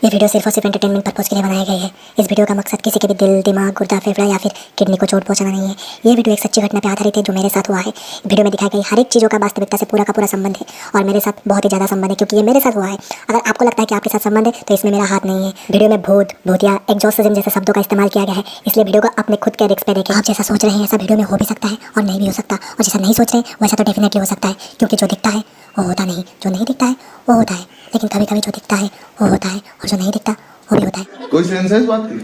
ये वीडियो सिर्फ और सिर्फ एंटरटेनमेंट पर्पज़ के लिए बनाई गई है। इस वीडियो का मकसद किसी के भी दिल, दिमाग, गुर्दा, फेफड़ा या फिर किडनी को चोट पहुंचाना नहीं है। ये वीडियो एक सच्ची घटना पर आधारित है जो मेरे साथ हुआ है। वीडियो में दिखाई गई हर एक चीज़ों का वास्तविकता से पूरा का पूरा संबंध है और मेरे साथ बहुत ही ज़्यादा संबंध है क्योंकि ये मेरे साथ हुआ है। अगर आपको लगता है कि आपके साथ संबंध है तो इसमें मेरा हाथ नहीं है। वीडियो में भूत, भूतिया, एग्जॉर्सिज्म जैसे शब्दों का इस्तेमाल किया गया है, इसलिए वीडियो को अपने खुद के रिस्क पे देखें। आप जैसा सोच रहे हैं ऐसा वीडियो में हो भी सकता है और नहीं भी हो सकता, और जैसा नहीं सोच रहे हैं वैसा तो डेफिनेटली हो सकता है, क्योंकि जो दिखता है वो होता नहीं, जो नहीं दिखता है वो होता है। लेकिन कभी कभी जो दिखता है वो होता है और जो नहीं दिखता वो भी होता है। कोई सेंस है इस बात की?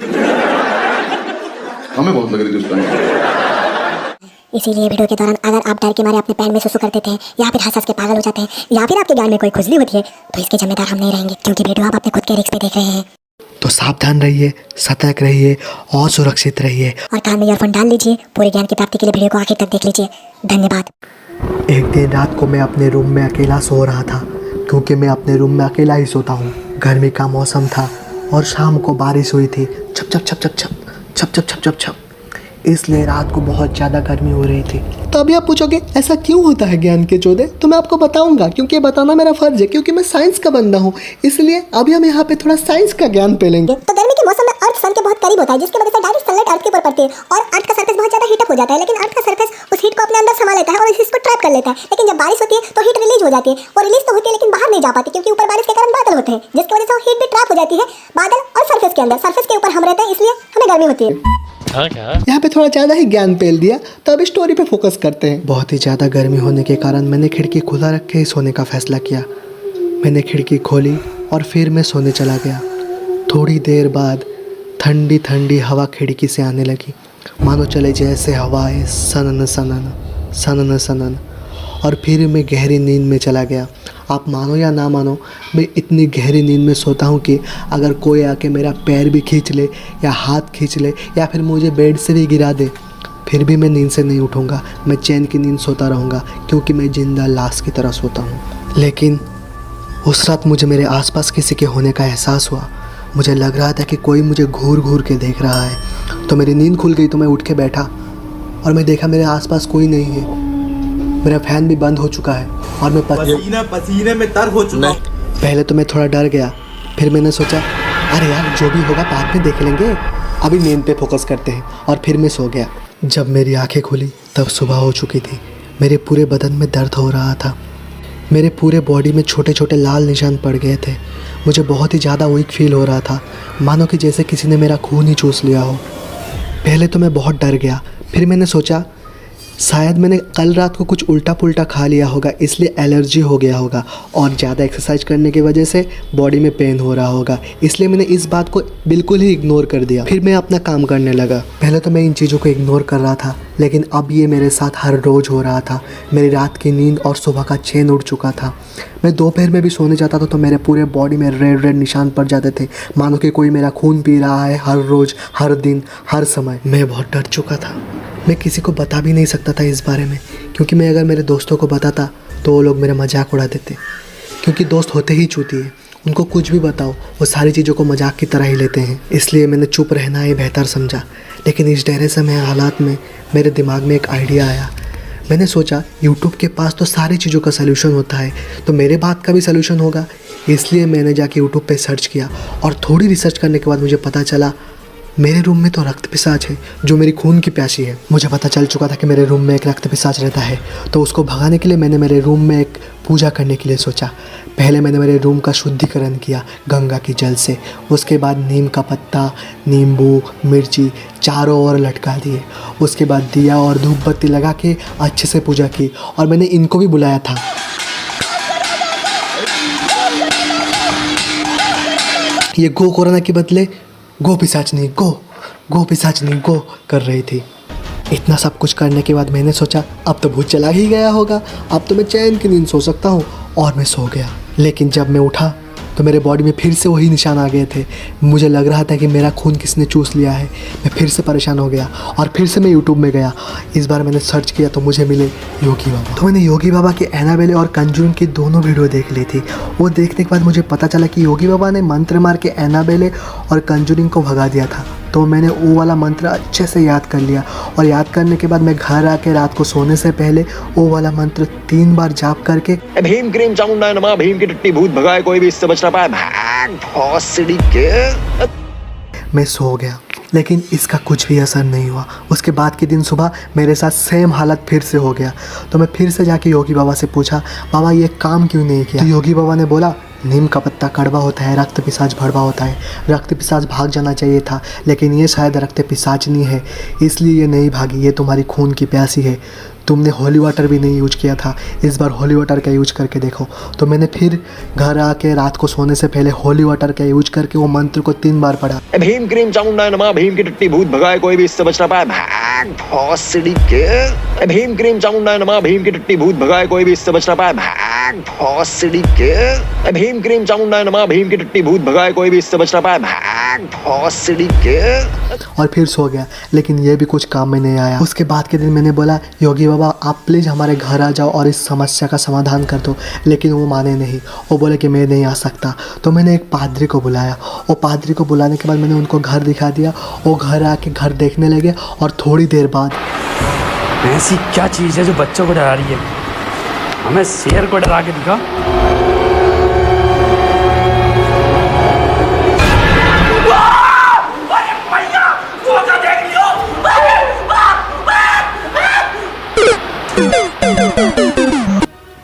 हमें बहुत लग रही है। इसीलिए वीडियो के दौरान अगर आप डर के मारे अपने पैर में सुसु करते थे या फिर हंस हंस के पागल हो जाते हैं या फिर आपके ज्ञान में कोई खुजली होती है तो इसके जिम्मेदार हम नहीं रहेंगे, क्योंकि वीडियो आप अपने खुद के रिस्क पे देख रहे हैं। तो सावधान रहिए, सतर्क रहिए और सुरक्षित रहिए। और कान में ईयरफोन डाल लीजिए। पूरे ज्ञान की प्राप्ति के लिए वीडियो को आखिर तक देख लीजिए। धन्यवाद। एक दिन रात को मैं अपने रूम में अकेला सो रहा था, क्योंकि मैं अपने रूम में अकेला ही सोता हूँ। गर्मी का मौसम था और शाम को बारिश हुई थी, छप छप छप छप छप छप छप छप छप छप। इसलिए रात को बहुत ज़्यादा गर्मी हो रही थी। तो अभी आप पूछोगे ऐसा क्यों होता है ज्ञान के चौदे, तो मैं आपको बताऊंगा, क्योंकि ये बताना मेरा फर्ज है, क्योंकि मैं साइंस का बंदा हूँ। इसलिए अभी हम यहाँ पे थोड़ा साइंस का ज्ञान पे लेंगे। तो गर्मी के मौसम में अर्थ सन के बहुत करीब होता है, जिसकी वजह से डायरेक्ट सनलाइट अर्थ के ऊपर पड़ती है और अर्थ का सरफेस बहुत ज़्यादा हीट अप हो जाता है। लेकिन अर्थ का सरफेस उस हीट को अपने अंदर समा लेता है और इसको ट्रैप कर लेता है। लेकिन जब बारिश होती है तो हीट रिलीज हो जाती है। वो रिलीज तो होती है लेकिन बाहर नहीं जा पाती, क्योंकि ऊपर बारिश के कारण बादल होते हैं, जिसकी वजह से वो हीट भी ट्रैप हो जाती है बादल और सरफेस के अंदर। सरफेस के ऊपर हम रहते हैं, इसलिए हमें गर्मी होती है। यहाँ पे थोड़ा ज़्यादा ही ज्ञान पेल दिया, तो अभी स्टोरी पे फोकस करते हैं। बहुत ही ज़्यादा गर्मी होने के कारण मैंने खिड़की खुला रख के ही सोने का फैसला किया। मैंने खिड़की खोली और फिर मैं सोने चला गया। थोड़ी देर बाद ठंडी ठंडी हवा खिड़की से आने लगी, मानो चले जैसे हवाएं सनन सनन सनन सनन। और फिर मैं गहरी नींद में चला गया। आप मानो या ना मानो, मैं इतनी गहरी नींद में सोता हूँ कि अगर कोई आके मेरा पैर भी खींच ले या हाथ खींच ले या फिर मुझे बेड से भी गिरा दे, फिर भी मैं नींद से नहीं उठूँगा। मैं चैन की नींद सोता रहूँगा, क्योंकि मैं जिंदा लाश की तरह सोता हूँ। लेकिन उस रात मुझे मेरे आसपास किसी के होने का एहसास हुआ। मुझे लग रहा था कि कोई मुझे घूर घूर के देख रहा है। तो मेरी नींद खुल गई, तो मैं उठ के बैठा और मैं देखा मेरे आसपास कोई नहीं है। मेरा फ़ैन भी बंद हो चुका है और मैं पसीने में तर हो चुका। पहले तो मैं थोड़ा डर गया, फिर मैंने सोचा अरे यार जो भी होगा बाद में देख लेंगे, अभी नींद पे फोकस करते हैं। और फिर मैं सो गया। जब मेरी आंखें खुली तब सुबह हो चुकी थी। मेरे पूरे बदन में दर्द हो रहा था। मेरे पूरे बॉडी में छोटे छोटे लाल निशान पड़ गए थे। मुझे बहुत ही ज़्यादा वीक फील हो रहा था, मानो कि जैसे किसी ने मेरा खून ही चूस लिया हो। पहले तो मैं बहुत डर गया, फिर मैंने सोचा शायद मैंने कल रात को कुछ उल्टा पुल्टा खा लिया होगा, इसलिए एलर्जी हो गया होगा और ज़्यादा एक्सरसाइज करने की वजह से बॉडी में पेन हो रहा होगा। इसलिए मैंने इस बात को बिल्कुल ही इग्नोर कर दिया। फिर मैं अपना काम करने लगा। पहले तो मैं इन चीज़ों को इग्नोर कर रहा था, लेकिन अब ये मेरे साथ हर रोज़ हो रहा था। मेरी रात की नींद और सुबह का चैन उड़ चुका था। मैं दोपहर में भी सोने जाता था तो मेरे पूरे बॉडी में रेड रेड निशान पड़ जाते थे, मानो कि कोई मेरा खून पी रहा है हर रोज़, हर दिन, हर समय। मैं बहुत डर चुका था। मैं किसी को बता भी नहीं सकता था इस बारे में, क्योंकि मैं अगर मेरे दोस्तों को बताता तो वो लोग मेरा मजाक उड़ा देते, क्योंकि दोस्त होते ही चूती है। उनको कुछ भी बताओ वो सारी चीज़ों को मजाक की तरह ही लेते हैं। इसलिए मैंने चुप रहना ही बेहतर समझा। लेकिन इस डरे समय हालात में मेरे दिमाग में एक आइडिया आया। मैंने सोचा यूट्यूब के पास तो सारी चीज़ों का सलूशन होता है, तो मेरे बात का भी सलूशन होगा। इसलिए मैंने जाके यूट्यूब पे सर्च किया और थोड़ी रिसर्च करने के बाद मुझे पता चला मेरे रूम में तो रक्त पिशाच है जो मेरी खून की प्यासी है। मुझे पता चल चुका था कि मेरे रूम में एक रक्त पिशाच रहता है, तो उसको भगाने के लिए मैंने मेरे रूम में एक पूजा करने के लिए सोचा। पहले मैंने मेरे रूम का शुद्धिकरण किया गंगा की जल से। उसके बाद नीम का पत्ता, नींबू, मिर्ची चारों ओर लटका दिए। उसके बाद दिया और धूप बत्ती लगा के अच्छे से पूजा की और मैंने इनको भी बुलाया था। ये गो कोरोना के बदले गो पिशाचनी गो पिशाचनी गो कर रही थी। इतना सब कुछ करने के बाद मैंने सोचा अब तो भूत चला ही गया होगा, अब तो मैं चैन की नींद सो सकता हूँ, और मैं सो गया। लेकिन जब मैं उठा तो मेरे बॉडी में फिर से वही निशान आ गए थे। मुझे लग रहा था कि मेरा खून किसने चूस लिया है। मैं फिर से परेशान हो गया और फिर से मैं यूट्यूब में गया। इस बार मैंने सर्च किया तो मुझे मिले योगी बाबा। तो मैंने योगी बाबा की एनाबेले और कंजूरिंग की दोनों वीडियो देख ली थी। वो देखने के बाद मुझे पता चला कि योगी बाबा ने मंत्र मार के एनाबेले और कंजूरिंग को भगा दिया था। तो मैंने वो वाला मंत्र अच्छे से याद कर लिया और याद करने के बाद मैं घर आके रात को सोने से पहले वो वाला मंत्र 3 बार जाप करके भीम क्रीम चामुंडा नमः, भीम की टट्टी भूत भगाए कोई भी इससे बच ना पाए। भोसड़ी के। मैं सो गया, लेकिन इसका कुछ भी असर नहीं हुआ। उसके बाद के दिन सुबह मेरे साथ सेम हालत फिर से हो गया। तो मैं फिर से जाके योगी बाबा से पूछा, बाबा ये काम क्यों नहीं किया? तो योगी बाबा ने बोला, नीम का पत्ता कड़वा होता है, रक्त पिशाच भड़वा होता है, रक्त पिशाच भाग जाना चाहिए था, लेकिन ये शायद रक्त पिशाच नहीं है, इसलिए ये नहीं भागी, ये तुम्हारी खून की प्यासी है। तुमने होली वाटर भी नहीं यूज किया था, इस बार होली वाटर का यूज करके देखो। तो मैंने फिर घर आके रात को सोने से पहले होली वाटर का यूज करके वो मंत्र को 3 बार पढ़ा। भीम क्रीम चामुंडा नमः, भीम की टट्टी भूत भगाए, कोई भी इससे बच ना पाए, भाग भोसड़ी के। भीम क्रीम चामुंडा नमः, भीम की टट्टी भूत भगाए, कोई भी इससे बच ना पाए, भाग भोसड़ी के। भीम क्रीम चामुंडा नमः, भीम की टट्टी भूत भगाए, कोई भी इससे बच ना पाए, भाग भोसड़ी के। और फिर सो गया, लेकिन ये भी कुछ काम में नहीं आया। उसके बाद के दिन मैंने बोला, योगी बाबा आप प्लीज़ हमारे घर आ जाओ और इस समस्या का समाधान कर दो, लेकिन वो माने नहीं। वो बोले कि मैं नहीं आ सकता। तो मैंने एक पादरी को बुलाया। वो पादरी को बुलाने के बाद मैंने उनको घर दिखा दिया। वो घर आके घर देखने लगे और थोड़ी देर बाद, ऐसी क्या चीज़ है जो बच्चों को डरा रही है? हमें शेर को डरा के दिखा।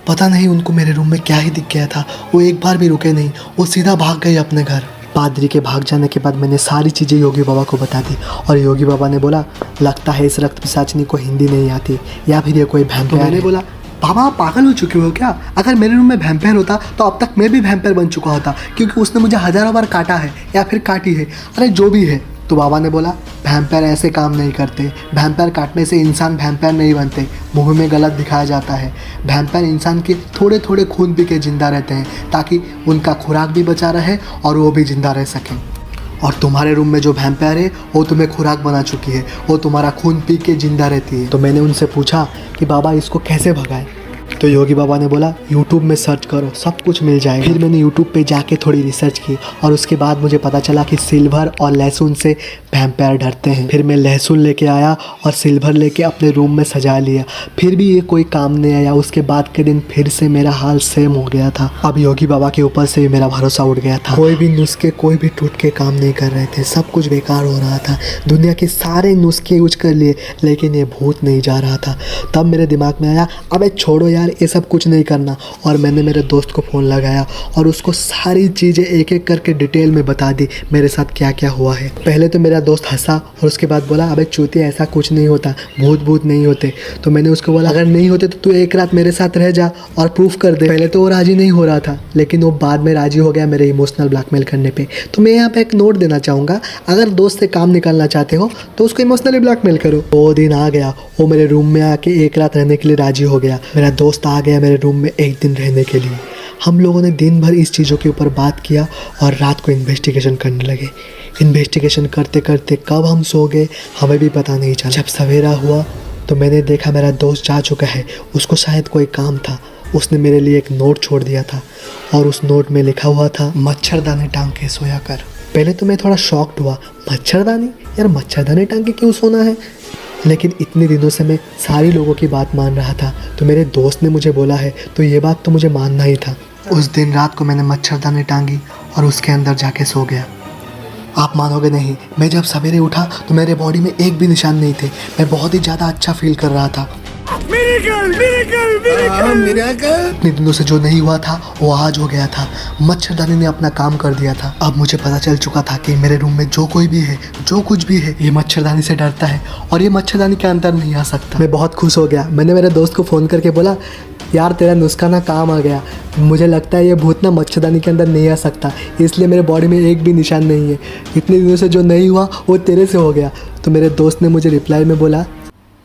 पता नहीं उनको मेरे रूम में क्या ही दिख गया था। वो एक बार भी रुके नहीं, वो सीधा भाग गए अपने घर। पादरी के भाग जाने के बाद मैंने सारी चीज़ें योगी बाबा को बता दी और योगी बाबा ने बोला, लगता है इस रक्त पिशाचनी को हिंदी नहीं आती या फिर ये कोई वैम्पायर। तो मैंने बोला, बाबा आप पागल हो चुके हो क्या? अगर मेरे रूम में वैम्पायर होता तो अब तक मैं भी वैम्पायर बन चुका होता, क्योंकि उसने मुझे हज़ारों बार काटा है या फिर काटी है, अरे जो भी है। तो बाबा ने बोला, वैम्पायर ऐसे काम नहीं करते, वैम्पायर काटने से इंसान वैम्पायर नहीं बनते, मूवी में गलत दिखाया जाता है। वैम्पायर इंसान के थोड़े थोड़े खून पी के जिंदा रहते हैं ताकि उनका खुराक भी बचा रहे और वो भी जिंदा रह सकें। और तुम्हारे रूम में जो वैम्पायर है वो तुम्हें खुराक बना चुकी है, वो तुम्हारा खून पी के जिंदा रहती है। तो मैंने उनसे पूछा कि बाबा इसको कैसे भगाएं? तो योगी बाबा ने बोला, यूट्यूब में सर्च करो, सब कुछ मिल जाएगा। फिर मैंने यूट्यूब पे जाके थोड़ी रिसर्च की और उसके बाद मुझे पता चला कि सिल्वर और लहसुन से वैम्पायर डरते हैं। फिर मैं लहसुन लेके आया और सिल्वर लेके अपने रूम में सजा लिया, फिर भी ये कोई काम नहीं आया। उसके बाद के दिन फिर से मेरा हाल सेम हो गया था। अब योगी बाबा के ऊपर से भी मेरा भरोसा उठ गया था। कोई भी नुस्खे कोई भी टूटके काम नहीं कर रहे थे, सब कुछ बेकार हो रहा था। दुनिया के सारे नुस्खे यूज कर लिए, लेकिन ये भूत नहीं जा रहा था। तब मेरे दिमाग में आया, अबे छोड़ो यार, ये सब कुछ नहीं करना। और मैंने मेरे दोस्त को फ़ोन लगाया और उसको सारी चीज़ें एक एक करके डिटेल में बता दी, मेरे साथ क्या क्या हुआ है। पहले तो मेरा दोस्त हंसा और उसके बाद बोला, अबे चूतिया ऐसा कुछ नहीं होता, भूत नहीं होते। तो मैंने उसको बोला, अगर नहीं होते तो तू एक रात मेरे साथ रह जा और प्रूफ कर दे। पहले तो वो राज़ी नहीं हो रहा था, लेकिन वो बाद में राज़ी हो गया मेरे इमोशनल ब्लैकमेल करने पे। तो मैं यहाँ पे एक नोट देना चाहूँगा, अगर दोस्त से काम निकालना चाहते हो तो उसको इमोशनली ब्लैकमेल करो। वो दिन आ गया, वो मेरे रूम में आके एक रात रहने के लिए राज़ी हो गया। मेरा दोस्त आ गया मेरे रूम में एक दिन रहने के लिए। हम लोगों ने दिन भर इस चीज़ों के ऊपर बात किया और रात को इन्वेस्टिगेशन करने लगे। इन्वेस्टिगेशन करते करते कब हम सो गए हमें भी पता नहीं चला। जब सवेरा हुआ तो मैंने देखा मेरा दोस्त जा चुका है, उसको शायद कोई काम था। उसने मेरे लिए एक नोट छोड़ दिया था और उस नोट में लिखा हुआ था, मच्छरदानी टांग के सोया कर। पहले तो मैं थोड़ा शॉक्ड हुआ, मच्छरदानी? यार मच्छरदानी टांग के क्यों सोना है? लेकिन इतने दिनों से मैं सारी लोगों की बात मान रहा था, तो मेरे दोस्त ने मुझे बोला है तो ये बात तो मुझे मानना ही था। उस दिन रात को मैंने मच्छरदानी टांगी और उसके अंदर जाके सो गया। आप मानोगे नहीं, मैं जब सवेरे उठा तो मेरे बॉडी में एक भी निशान नहीं थे। मैं बहुत ही ज़्यादा अच्छा फील कर रहा था। इतने दिनों से जो नहीं हुआ था वो आज हो गया था। मच्छरदानी ने अपना काम कर दिया था। अब मुझे पता चल चुका था कि मेरे रूम में जो कोई भी है, जो कुछ भी है, ये मच्छरदानी से डरता है और ये मच्छरदानी के अंदर नहीं आ सकता। मैं बहुत खुश हो गया। मैंने मेरे दोस्त को फ़ोन करके बोला, यार तेरा नुस्खा ना काम आ गया, मुझे लगता है ये भूत ना मच्छरदानी के अंदर नहीं आ सकता, इसलिए मेरे बॉडी में एक भी निशान नहीं है। इतने दिनों से जो नहीं हुआ वो तेरे से हो गया। तो मेरे दोस्त ने मुझे रिप्लाई में बोला,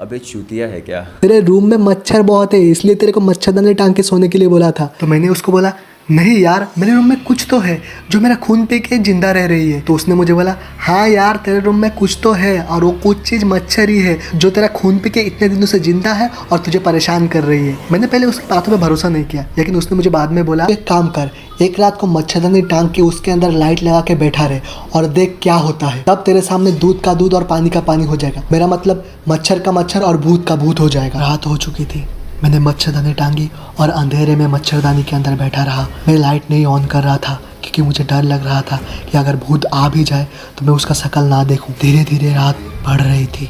अबे चूतिया है क्या? तेरे रूम में मच्छर बहुत है इसलिए तेरे को मच्छरदानी टांग के सोने के लिए बोला था। तो मैंने उसको बोला, नहीं यार मेरे रूम में कुछ तो है जो मेरा खून पी के जिंदा रह रही है। तो उसने मुझे बोला, हाँ यार तेरे रूम में कुछ तो है और वो कुछ चीज़ मच्छर ही है जो तेरा खून पी के इतने दिनों से जिंदा है और तुझे परेशान कर रही है। मैंने पहले उसकी बातों पे भरोसा नहीं किया, लेकिन उसने मुझे बाद में बोला, एक काम कर, एक रात को मच्छरदानी टांग के उसके अंदर लाइट लगा के बैठा रहे और देख क्या होता है। तब तेरे सामने दूध का दूध और पानी का पानी हो जाएगा। मेरा मतलब मच्छर का मच्छर और भूत का भूत हो जाएगा। रात हो चुकी थी, मैंने मच्छरदानी टांगी और अंधेरे में मच्छरदानी के अंदर बैठा रहा। मैं लाइट नहीं ऑन कर रहा था कि क्योंकि मुझे डर लग रहा था कि अगर भूत आ भी जाए तो मैं उसका शक्ल ना देखूं। धीरे धीरे रात बढ़ रही थी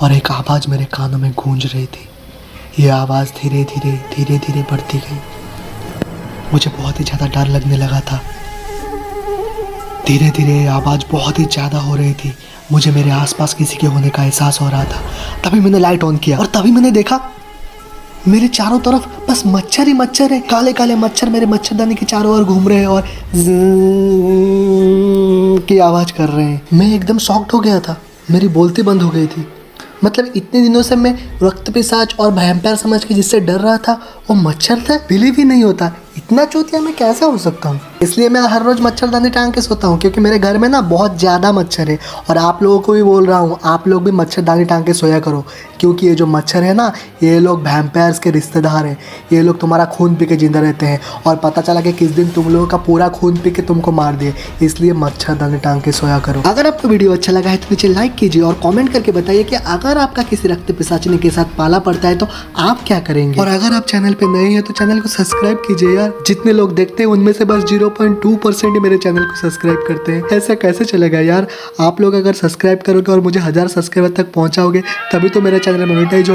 और एक आवाज़ मेरे कानों में गूंज रही थी। ये आवाज़ धीरे धीरे बढ़ती गई। मुझे बहुत ही ज़्यादा डर लगने लगा था। धीरे धीरे ये आवाज़ बहुत ही ज़्यादा हो रही थी। मुझे मेरे आसपास किसी के होने का एहसास हो रहा था। तभी मैंने लाइट ऑन किया और तभी मैंने देखा मेरे चारों तरफ बस मच्छर ही मच्छर है। काले काले मच्छर मेरे मच्छरदानी के चारों ओर घूम रहे हैं और ज़्ज़ की आवाज़ कर रहे हैं। मैं एकदम शॉक्ड हो गया था। मेरी बोलती बंद हो गई थी। मतलब इतने दिनों से मैं रक्त पिशाच और वैम्पायर समझ के जिससे डर रहा था वो मच्छर था। बिलीव ही नहीं होता, इतना चूतिया मैं कैसे हो सकता हूँ। इसलिए मैं हर रोज़ मच्छरदानी टांग के सोता हूँ, क्योंकि मेरे घर में ना बहुत ज़्यादा मच्छर है। और आप लोगों को भी बोल रहा हूँ, आप लोग भी मच्छरदानी टांग के सोया करो, क्योंकि ये जो मच्छर है ना, ये लोग वैम्पायर्स के रिश्तेदार हैं। ये लोग तुम्हारा खून पी के जिंदा रहते हैं और पता चला कि किस दिन तुम लोगों का पूरा खून पी के तुमको मार दिए। इसलिए मच्छरदानी टांग के सोया करो। अगर आपको वीडियो अच्छा लगा है तो नीचे लाइक कीजिए और कॉमेंट करके बताइए कि अगर आपका किसी रक्त पिशाचनी के साथ पाला पड़ता है तो आप क्या करेंगे। और अगर आप चैनल पे नए हैं तो चैनल को सब्सक्राइब कीजिए यार। जितने लोग देखते हैं उनमें से बस 0.2% ही मेरे चैनल को सब्सक्राइब करते हैं। ऐसा कैसे चलेगा यार। आप लोग अगर सब्सक्राइब करोगे और मुझे 1000 सब्सक्राइबर तक पहुंचाओगे तभी तो मेरा चैनल मोनेटाइज